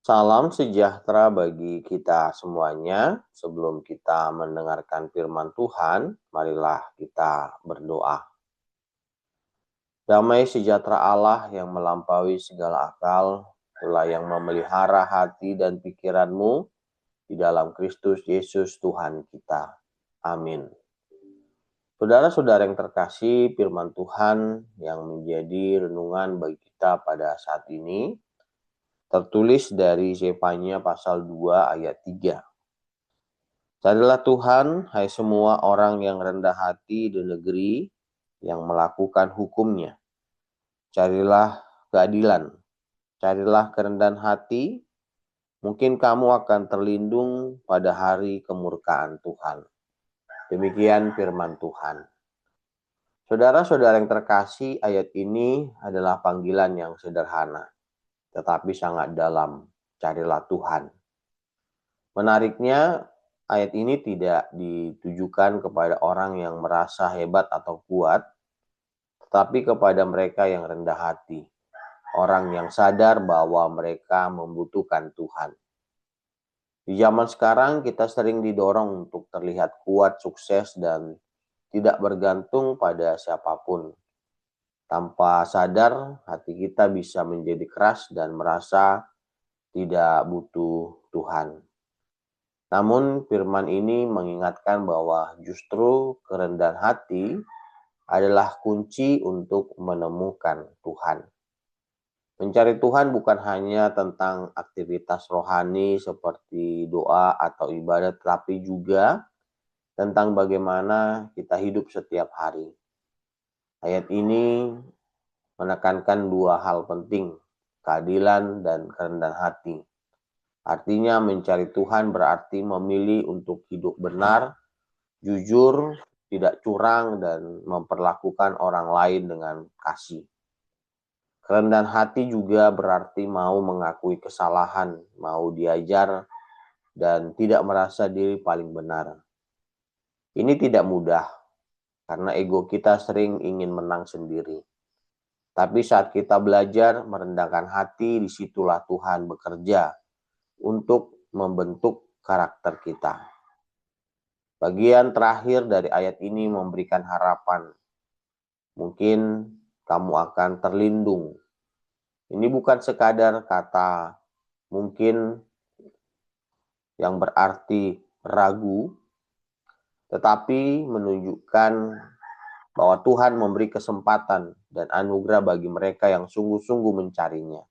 Salam sejahtera bagi kita semuanya. Sebelum kita mendengarkan firman Tuhan, marilah kita berdoa. Damai sejahtera Allah yang melampaui segala akal, itulah yang memelihara hati dan pikiranmu di dalam Kristus Yesus Tuhan kita. Amin. Saudara-saudara yang terkasih, firman Tuhan yang menjadi renungan bagi kita pada saat ini tertulis dari Zefania pasal 2 ayat 3. Carilah Tuhan, hai semua orang yang rendah hati di negeri yang melakukan hukum-Nya. Carilah keadilan, carilah kerendahan hati, mungkin kamu akan terlindung pada hari kemurkaan Tuhan. Demikian firman Tuhan. Saudara-saudara yang terkasih, ayat ini adalah panggilan yang sederhana, tetapi sangat dalam. Carilah Tuhan. Menariknya, ayat ini tidak ditujukan kepada orang yang merasa hebat atau kuat, tetapi kepada mereka yang rendah hati, orang yang sadar bahwa mereka membutuhkan Tuhan. Di zaman sekarang kita sering didorong untuk terlihat kuat, sukses, dan tidak bergantung pada siapapun. Tanpa sadar, hati kita bisa menjadi keras dan merasa tidak butuh Tuhan. Namun firman ini mengingatkan bahwa justru kerendahan hati adalah kunci untuk menemukan Tuhan. Mencari Tuhan bukan hanya tentang aktivitas rohani seperti doa atau ibadah, tetapi juga tentang bagaimana kita hidup setiap hari. Ayat ini menekankan dua hal penting, keadilan dan kerendahan hati. Artinya mencari Tuhan berarti memilih untuk hidup benar, jujur, tidak curang, dan memperlakukan orang lain dengan kasih. Kerendahan hati juga berarti mau mengakui kesalahan, mau diajar, dan tidak merasa diri paling benar. Ini tidak mudah, karena ego kita sering ingin menang sendiri. Tapi saat kita belajar merendahkan hati, disitulah Tuhan bekerja untuk membentuk karakter kita. Bagian terakhir dari ayat ini memberikan harapan. Mungkin kamu akan terlindung. Ini bukan sekadar kata mungkin yang berarti ragu, tetapi menunjukkan bahwa Tuhan memberi kesempatan dan anugerah bagi mereka yang sungguh-sungguh mencarinya.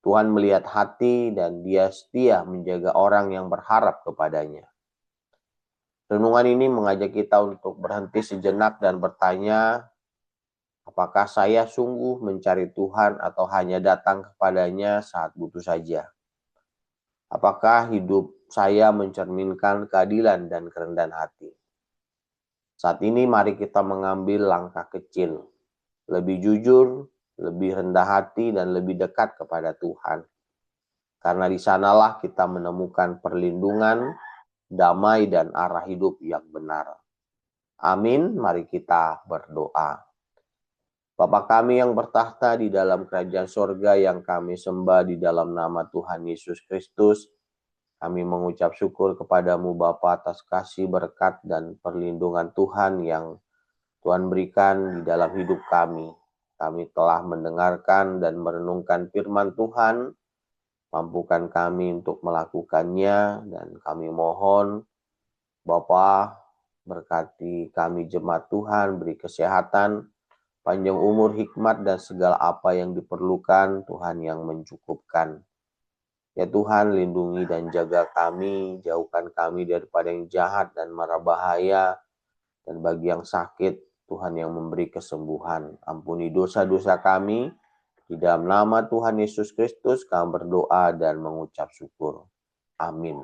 Tuhan melihat hati dan Dia setia menjaga orang yang berharap kepadanya. Renungan ini mengajak kita untuk berhenti sejenak dan bertanya, apakah saya sungguh mencari Tuhan atau hanya datang kepadanya saat butuh saja? Apakah hidup saya mencerminkan keadilan dan kerendahan hati? Saat ini mari kita mengambil langkah kecil, lebih jujur, lebih rendah hati, dan lebih dekat kepada Tuhan. Karena di sanalah kita menemukan perlindungan, damai, dan arah hidup yang benar. Amin, mari kita berdoa. Bapa kami yang bertahta di dalam kerajaan sorga yang kami sembah di dalam nama Tuhan Yesus Kristus, kami mengucap syukur kepadamu Bapa atas kasih berkat dan perlindungan Tuhan yang Tuhan berikan di dalam hidup kami. Kami telah mendengarkan dan merenungkan firman Tuhan, mampukan kami untuk melakukannya, dan kami mohon Bapa berkati kami jemaat Tuhan, beri kesehatan, panjang umur, hikmat, dan segala apa yang diperlukan, Tuhan yang mencukupkan. Ya Tuhan, lindungi dan jaga kami, jauhkan kami daripada yang jahat dan mara bahaya, dan bagi yang sakit, Tuhan yang memberi kesembuhan. Ampuni dosa-dosa kami, di dalam nama Tuhan Yesus Kristus kami berdoa dan mengucap syukur. Amin.